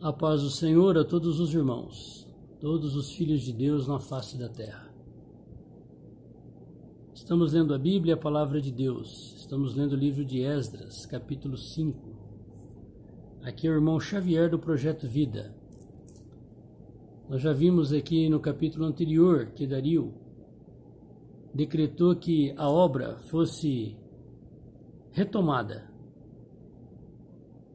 A paz do Senhor a todos os irmãos, todos os filhos de Deus na face da terra. Estamos lendo a Bíblia, a palavra de Deus. Estamos lendo o livro de Esdras, capítulo 5. Aqui é o irmão Xavier do Projeto Vida. Nós já vimos aqui no capítulo anterior que Dario decretou que a obra fosse retomada,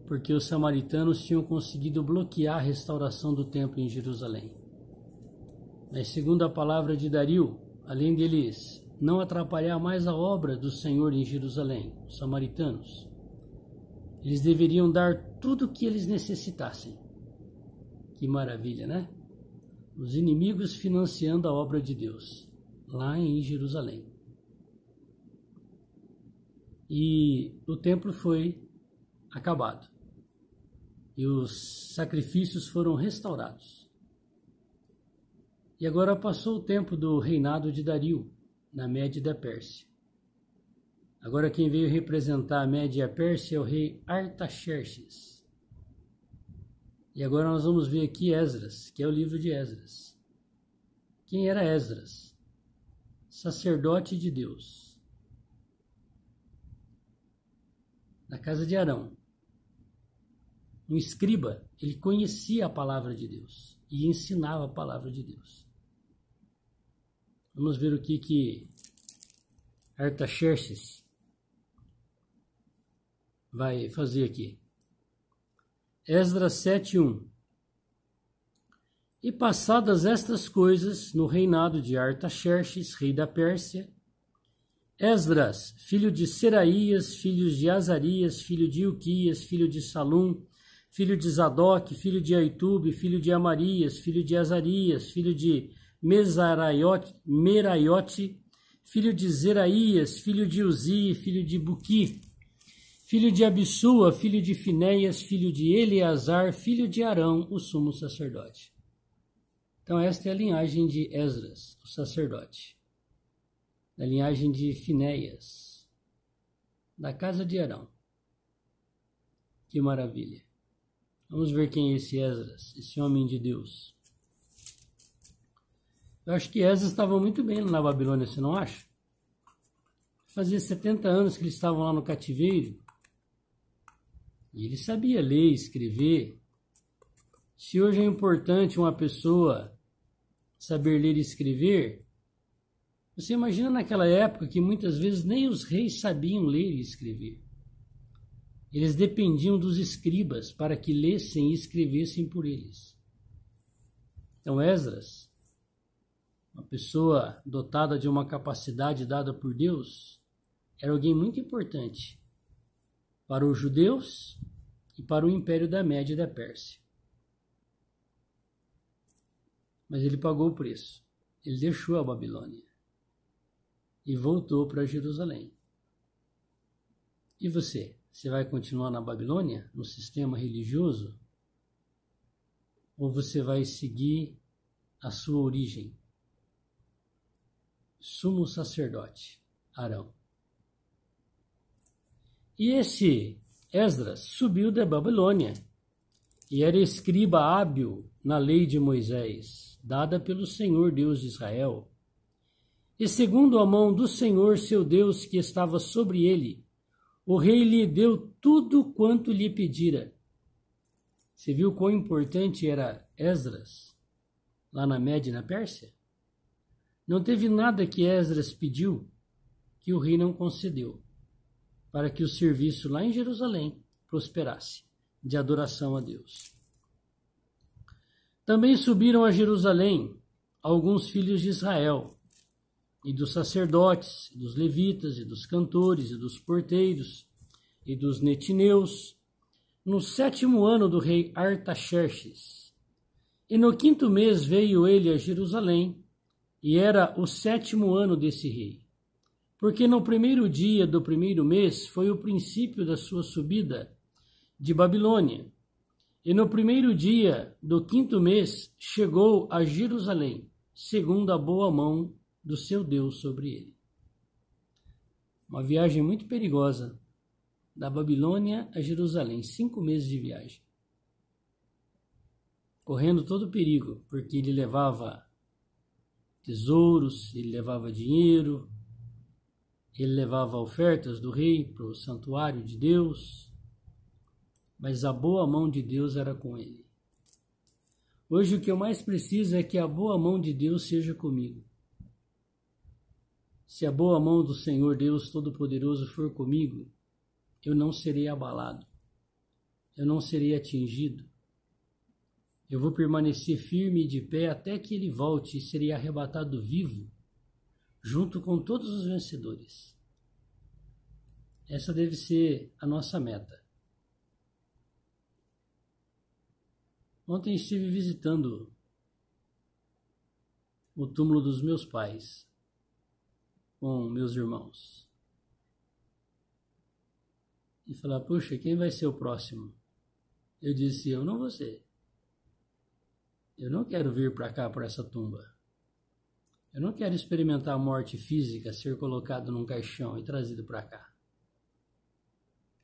porque os samaritanos tinham conseguido bloquear a restauração do templo em Jerusalém. Mas segundo a palavra de Dario, além deles não atrapalhar mais a obra do Senhor em Jerusalém, os samaritanos, eles deveriam dar tudo o que eles necessitassem. Que maravilha, né? Os inimigos financiando a obra de Deus, lá em Jerusalém. E o templo foi acabado. E os sacrifícios foram restaurados. E agora passou o tempo do reinado de Dario, na Média da Pérsia. Agora quem veio representar a Média e a Pérsia é o rei Artaxerxes. E agora nós vamos ver aqui Esdras, que é o livro de Esdras. Quem era Esdras? Sacerdote de Deus, da casa de Arão. Um escriba, ele conhecia a palavra de Deus e ensinava a palavra de Deus. Vamos ver o que Artaxerxes vai fazer aqui. Esdras 7:1. E passadas estas coisas, no reinado de Artaxerxes, rei da Pérsia, Esdras, filho de Seraías, filho de Azarias, filho de Ilquias, filho de Salum, filho de Zadok, filho de Aitube, filho de Amarias, filho de Azarias, filho de Meraiote, filho de Zeraías, filho de Uzi, filho de Buqui, filho de Abissua, filho de Finéias, filho de Eleazar, filho de Arão, o sumo sacerdote. Então esta é a linhagem de Esdras, o sacerdote, da linhagem de Finéias, da casa de Arão. Que maravilha! Vamos ver quem é esse Esdras, esse homem de Deus. Eu acho que Esdras estava muito bem na Babilônia, você não acha? Fazia 70 anos que eles estavam lá no cativeiro. E ele sabia ler e escrever. Se hoje é importante uma pessoa saber ler e escrever, você imagina naquela época que muitas vezes nem os reis sabiam ler e escrever. Eles dependiam dos escribas para que lessem e escrevessem por eles. Então Esdras, uma pessoa dotada de uma capacidade dada por Deus, era alguém muito importante para os judeus e para o Império da Média e da Pérsia. Mas ele pagou o preço. Ele deixou a Babilônia e voltou para Jerusalém. E você? Você vai continuar na Babilônia, no sistema religioso? Ou você vai seguir a sua origem? Sumo sacerdote, Arão. E esse Esdras subiu da Babilônia e era escriba hábil na lei de Moisés, dada pelo Senhor Deus de Israel. E segundo a mão do Senhor seu Deus que estava sobre ele, o rei lhe deu tudo quanto lhe pedira. Você viu quão importante era Esdras lá na Média e na Pérsia? Não teve nada que Esdras pediu que o rei não concedeu, para que o serviço lá em Jerusalém prosperasse, de adoração a Deus. Também subiram a Jerusalém alguns filhos de Israel, e dos sacerdotes, e dos levitas, e dos cantores, e dos porteiros, e dos netineus, no 7º ano do rei Artaxerxes. E no 5º mês veio ele a Jerusalém, e era o 7º ano desse rei. Porque no 1º dia do 1º mês foi o princípio da sua subida de Babilônia. E no 1º dia do 5º mês chegou a Jerusalém, segundo a boa mão do seu Deus sobre ele. Uma viagem muito perigosa, da Babilônia a Jerusalém, 5 meses de viagem. correndo todo perigo, porque ele levava tesouros, ele levava dinheiro, ele levava ofertas do rei para o santuário de Deus, mas a boa mão de Deus era com ele. Hoje o que eu mais preciso é que a boa mão de Deus seja comigo. Se a boa mão do Senhor Deus Todo-Poderoso for comigo, eu não serei abalado, eu não serei atingido. Eu vou permanecer firme e de pé até que ele volte e serei arrebatado vivo, junto com todos os vencedores. Essa deve ser a nossa meta. Ontem estive visitando o túmulo dos meus pais, com meus irmãos. E falar, puxa, quem vai ser o próximo? Eu disse, eu não vou ser. Eu não quero vir para cá, por essa tumba. Eu não quero experimentar a morte física, ser colocado num caixão e trazido para cá.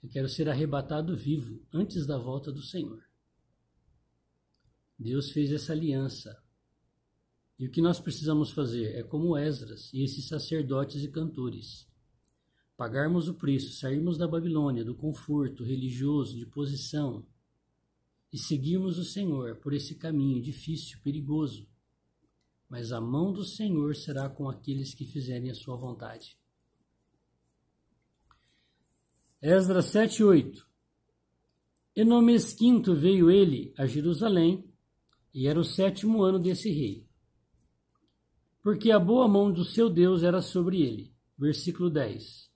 Eu quero ser arrebatado vivo, antes da volta do Senhor. Deus fez essa aliança. E o que nós precisamos fazer é como Esdras e esses sacerdotes e cantores. Pagarmos o preço, sairmos da Babilônia, do conforto religioso, de posição, e seguirmos o Senhor por esse caminho difícil, perigoso. Mas a mão do Senhor será com aqueles que fizerem a sua vontade. Esdras 7:8. E no mês quinto veio ele a Jerusalém, e era o 7º ano desse rei, porque a boa mão do seu Deus era sobre ele. Versículo 10.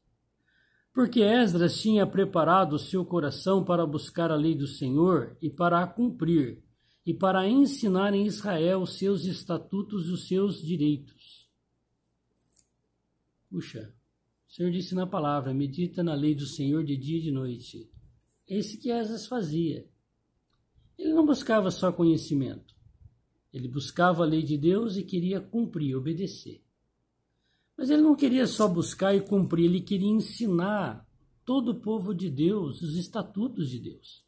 Porque Esdras tinha preparado o seu coração para buscar a lei do Senhor e para a cumprir, e para ensinar em Israel os seus estatutos e os seus direitos. Puxa, o Senhor disse na palavra, medita na lei do Senhor de dia e de noite. Esse que Esdras fazia. Ele não buscava só conhecimento. Ele buscava a lei de Deus e queria cumprir, obedecer. Mas ele não queria só buscar e cumprir, ele queria ensinar todo o povo de Deus os estatutos de Deus.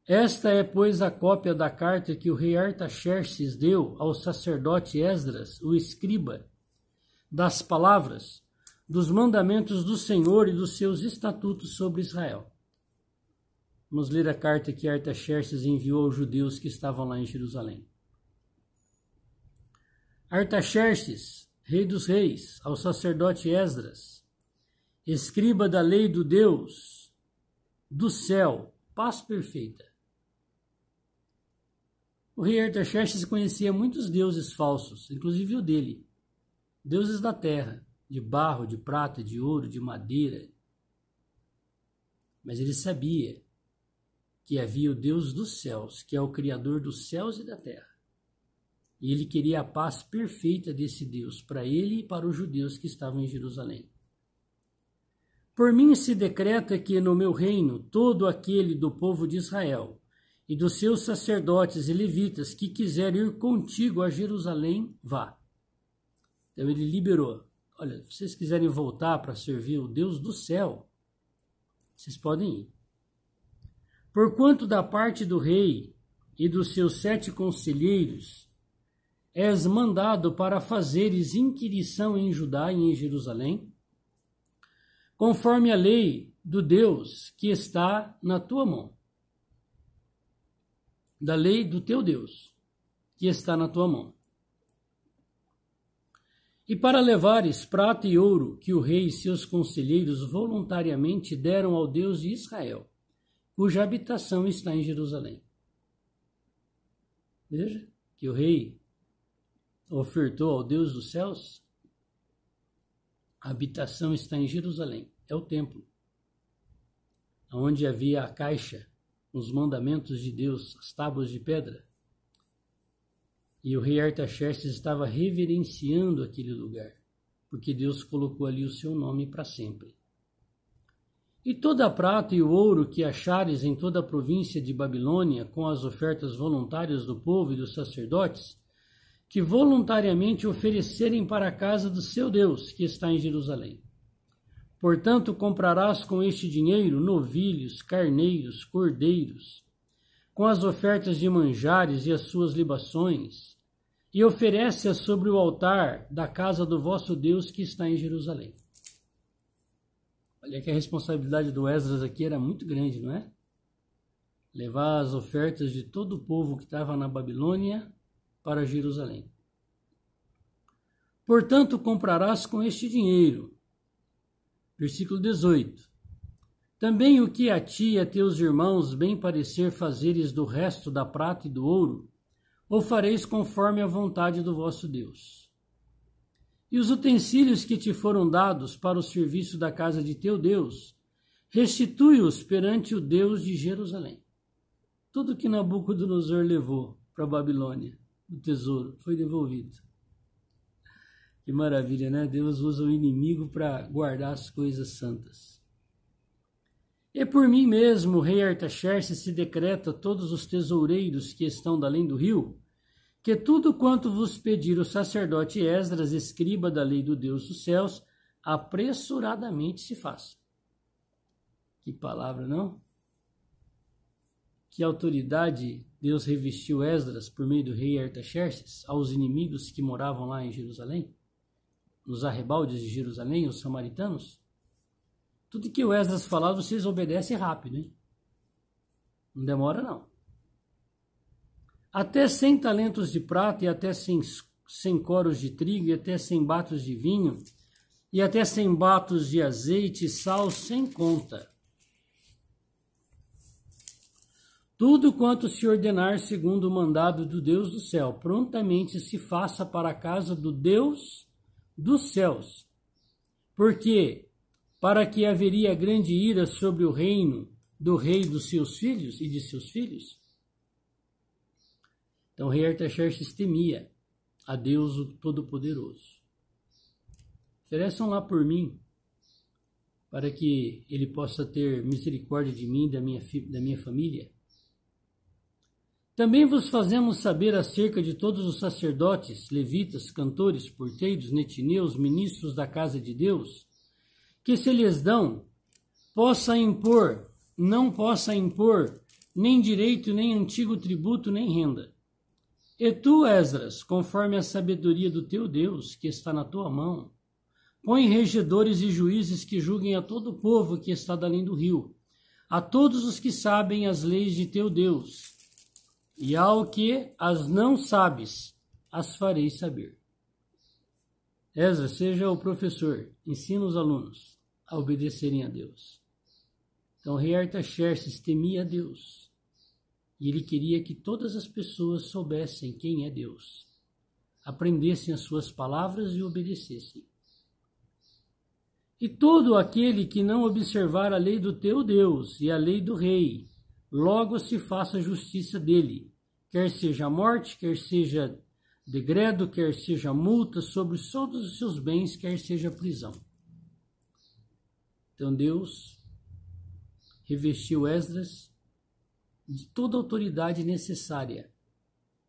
Esta é, pois, a cópia da carta que o rei Artaxerxes deu ao sacerdote Esdras, o escriba, das palavras, dos mandamentos do Senhor e dos seus estatutos sobre Israel. Vamos ler a carta que Artaxerxes enviou aos judeus que estavam lá em Jerusalém. Artaxerxes, rei dos reis, ao sacerdote Esdras, escriba da lei do Deus do céu, paz perfeita. O rei Artaxerxes conhecia muitos deuses falsos, inclusive o dele, deuses da terra, de barro, de prata, de ouro, de madeira. Mas ele sabia que havia o Deus dos céus, que é o Criador dos céus e da terra. E ele queria a paz perfeita desse Deus para ele e para os judeus que estavam em Jerusalém. Por mim se decreta que no meu reino todo aquele do povo de Israel e dos seus sacerdotes e levitas que quiser ir contigo a Jerusalém, vá. Então ele liberou. Olha, se vocês quiserem voltar para servir o Deus do céu, vocês podem ir. Porquanto da parte do rei e dos seus 7 conselheiros és mandado para fazeres inquirição em Judá e em Jerusalém, conforme a lei do Deus que está na tua mão, da lei do teu Deus que está na tua mão. E para levares prata e ouro que o rei e seus conselheiros voluntariamente deram ao Deus de Israel, cuja habitação está em Jerusalém. Veja que o rei ofertou ao Deus dos céus, a habitação está em Jerusalém, é o templo, onde havia a caixa, os mandamentos de Deus, as tábuas de pedra. E o rei Artaxerxes estava reverenciando aquele lugar, porque Deus colocou ali o seu nome para sempre. E toda a prata e o ouro que achares em toda a província de Babilônia, com as ofertas voluntárias do povo e dos sacerdotes, que voluntariamente oferecerem para a casa do seu Deus, que está em Jerusalém. Portanto, comprarás com este dinheiro novilhos, carneiros, cordeiros, com as ofertas de manjares e as suas libações, e oferece-as sobre o altar da casa do vosso Deus que está em Jerusalém. Olha que a responsabilidade do Esdras aqui era muito grande, não é? Levar as ofertas de todo o povo que estava na Babilônia para Jerusalém. Portanto, comprarás com este dinheiro. Versículo 18. Também o que a ti e a teus irmãos bem parecer fazeres do resto da prata e do ouro, ou fareis conforme a vontade do vosso Deus. E os utensílios que te foram dados para o serviço da casa de teu Deus, restitui-os perante o Deus de Jerusalém. Tudo que Nabucodonosor levou para a Babilônia, o tesouro, foi devolvido. Que maravilha, né? Deus usa o inimigo para guardar as coisas santas. E por mim mesmo, rei Artaxerxes, se decreta a todos os tesoureiros que estão da além do rio, que tudo quanto vos pedir o sacerdote Esdras, escriba da lei do Deus dos céus, apressuradamente se faça. Que palavra, não? Que autoridade Deus revestiu Esdras por meio do rei Artaxerxes aos inimigos que moravam lá em Jerusalém, nos arrebaldes de Jerusalém, os samaritanos. Tudo que o Esdras falar, vocês obedecem rápido, hein? Não demora, não. Até 100 talentos de prata, e até 100 coros de trigo, e até 100 batos de vinho, e até 100 batos de azeite e sal, sem conta. Tudo quanto se ordenar segundo o mandado do Deus do céu, prontamente se faça para a casa do Deus dos céus. Porque, para que haveria grande ira sobre o reino do rei dos seus filhos e de seus filhos. Então o rei Artaxerxes temia a Deus o Todo-Poderoso. Ofereçam lá por mim, para que ele possa ter misericórdia de mim e da minha família. Também vos fazemos saber acerca de todos os sacerdotes, levitas, cantores, porteiros, netineus, ministros da casa de Deus, que se lhes dão, não possa impor nem direito, nem antigo tributo, nem renda. E tu, Esdras, conforme a sabedoria do teu Deus, que está na tua mão, põe regedores e juízes que julguem a todo o povo que está além do rio, a todos os que sabem as leis de teu Deus, e ao que as não sabes, as farei saber. Esdras, seja o professor, ensina os alunos a obedecerem a Deus. Então, o rei Artaxerxes temia a Deus. E ele queria que todas as pessoas soubessem quem é Deus, aprendessem as suas palavras e obedecessem. E todo aquele que não observar a lei do teu Deus e a lei do rei, logo se faça justiça dele, quer seja morte, quer seja degredo, quer seja multa sobre todos os seus bens, quer seja prisão. Então Deus revestiu Esdras de toda a autoridade necessária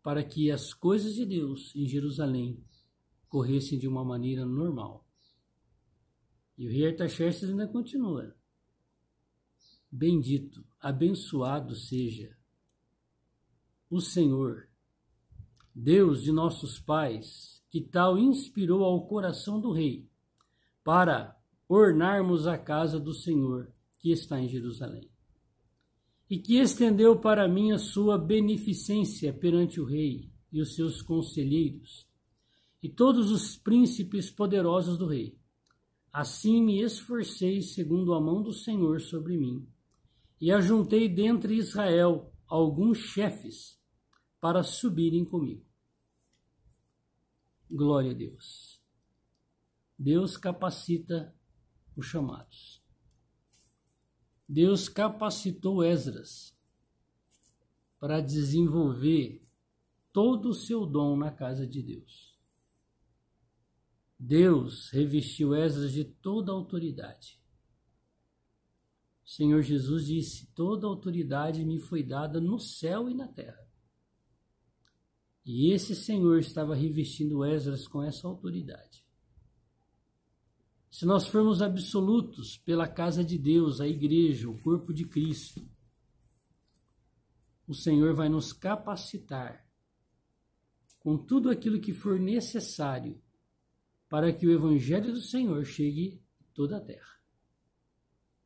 para que as coisas de Deus em Jerusalém corressem de uma maneira normal. E o rei Artaxerxes ainda continua. Bendito, abençoado seja o Senhor, Deus de nossos pais, que tal inspirou ao coração do rei para ornarmos a casa do Senhor que está em Jerusalém. E que estendeu para mim a sua beneficência perante o rei e os seus conselheiros, e todos os príncipes poderosos do rei. Assim me esforcei segundo a mão do Senhor sobre mim, e ajuntei dentre Israel alguns chefes para subirem comigo. Glória a Deus. Deus capacita os chamados. Deus capacitou Esdras para desenvolver todo o seu dom na casa de Deus. Deus revestiu Esdras de toda a autoridade. O Senhor Jesus disse: toda a autoridade me foi dada no céu e na terra. E esse Senhor estava revestindo Esdras com essa autoridade. Se nós formos absolutos pela casa de Deus, a igreja, o corpo de Cristo, o Senhor vai nos capacitar com tudo aquilo que for necessário para que o Evangelho do Senhor chegue a toda a terra.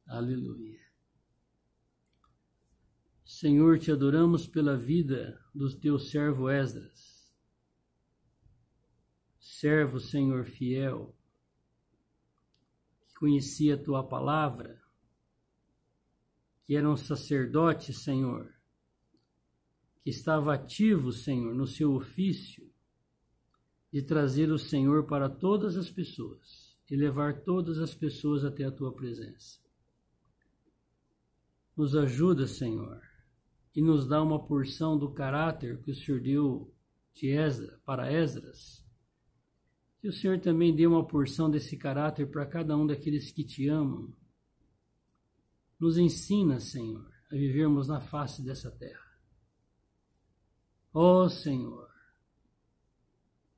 Aleluia. Senhor, te adoramos pela vida do teu servo Esdras. Servo, Senhor, fiel, que conhecia a tua palavra, que era um sacerdote, Senhor, que estava ativo, Senhor, no seu ofício de trazer o Senhor para todas as pessoas e levar todas as pessoas até a tua presença. Nos ajuda, Senhor, e nos dá uma porção do caráter que o Senhor deu para Esdras. Que o Senhor também dê uma porção desse caráter para cada um daqueles que te amam. Nos ensina, Senhor, a vivermos na face dessa terra. Ó Senhor,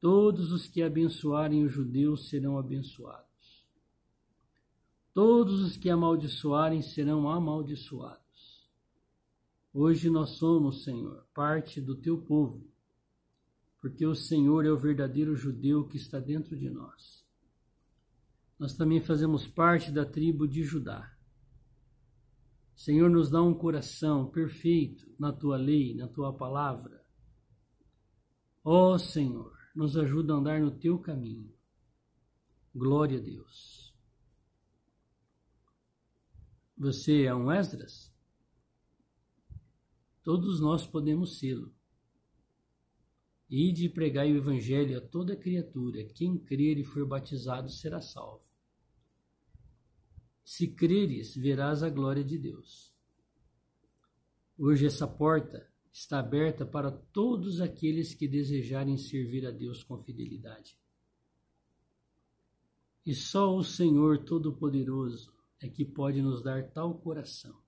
todos os que abençoarem os judeus serão abençoados. Todos os que amaldiçoarem serão amaldiçoados. Hoje nós somos, Senhor, parte do teu povo, porque o Senhor é o verdadeiro judeu que está dentro de nós. Nós também fazemos parte da tribo de Judá. Senhor, nos dá um coração perfeito na tua lei, na tua palavra. Ó Senhor, nos ajuda a andar no teu caminho. Glória a Deus. Você é um Esdras? Todos nós podemos sê-lo. Ide e pregai o Evangelho a toda criatura. Quem crer e for batizado será salvo. Se creres, verás a glória de Deus. Hoje essa porta está aberta para todos aqueles que desejarem servir a Deus com fidelidade. E só o Senhor Todo-Poderoso é que pode nos dar tal coração.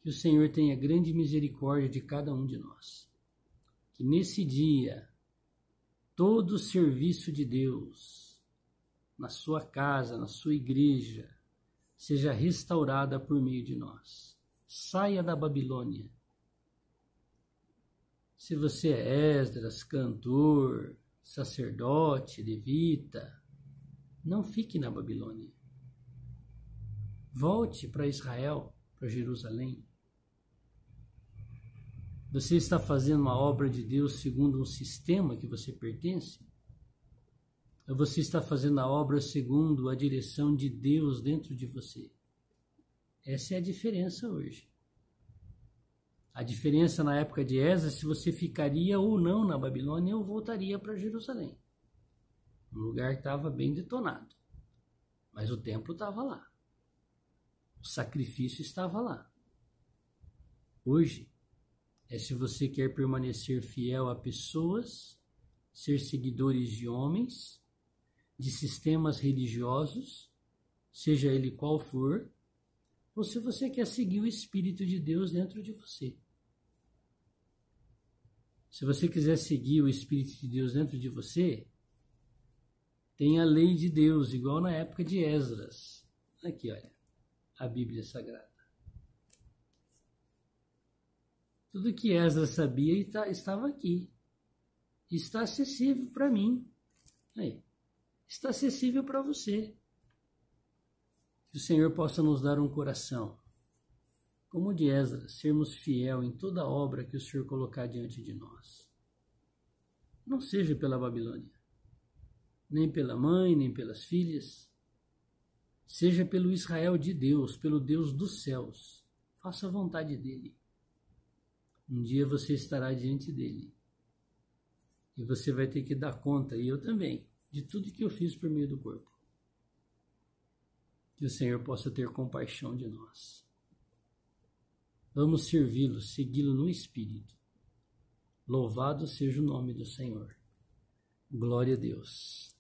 Que o Senhor tenha grande misericórdia de cada um de nós. Que nesse dia, todo o serviço de Deus, na sua casa, na sua igreja, seja restaurada por meio de nós. Saia da Babilônia. Se você é Esdras, cantor, sacerdote, levita, não fique na Babilônia. Volte para Israel, para Jerusalém. Você está fazendo uma obra de Deus segundo um sistema que você pertence? Ou você está fazendo a obra segundo a direção de Deus dentro de você? Essa é a diferença hoje. A diferença na época de Esdras, se você ficaria ou não na Babilônia ou voltaria para Jerusalém. O lugar estava bem detonado, mas o templo estava lá. O sacrifício estava lá. Hoje, é se você quer permanecer fiel a pessoas, ser seguidores de homens, de sistemas religiosos, seja ele qual for, ou se você quer seguir o Espírito de Deus dentro de você. Se você quiser seguir o Espírito de Deus dentro de você, tem a lei de Deus, igual na época de Esdras. Aqui, olha, a Bíblia Sagrada. Tudo que Esdras sabia estava aqui. Está acessível para mim. Aí, está acessível para você. Que o Senhor possa nos dar um coração, como o de Esdras, sermos fiel em toda obra que o Senhor colocar diante de nós. Não seja pela Babilônia, nem pela mãe, nem pelas filhas. Seja pelo Israel de Deus, pelo Deus dos céus. Faça a vontade dele. Um dia você estará diante dele. E você vai ter que dar conta, e eu também, de tudo que eu fiz por meio do corpo. Que o Senhor possa ter compaixão de nós. Vamos servi-lo, segui-lo no Espírito. Louvado seja o nome do Senhor. Glória a Deus.